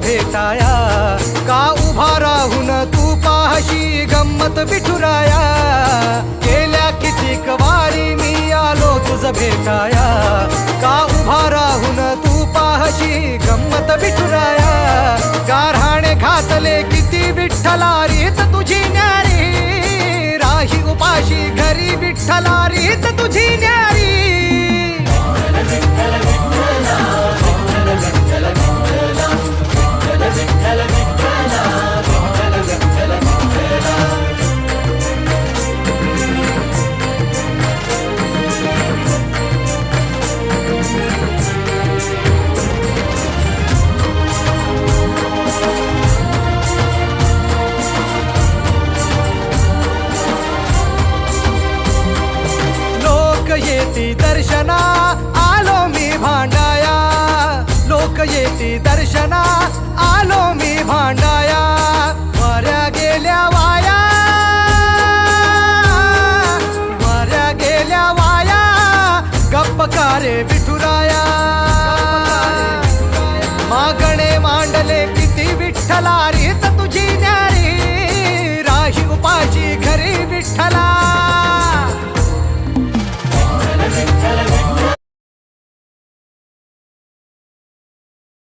भेटाया, का उभा राहून तू पाहशी गंमत विठुराया. गेल्या कितीक वारी मी आलो तुझ भेटाया, का उभा राहून तू पाहशी गंमत विठुराया. गारहाणे घातले किती विठ्ठला रीत तुझी न्यारी, राही उपाशी घरी विठ्ठला रीत तुझी न्यारी. येती दर्शना आलो मी भांडाया, लोक येती दर्शना आलो मी भांडाया. वाऱ्या गेल्या वाया, वाऱ्या गेल्या वाया, गप्प का रे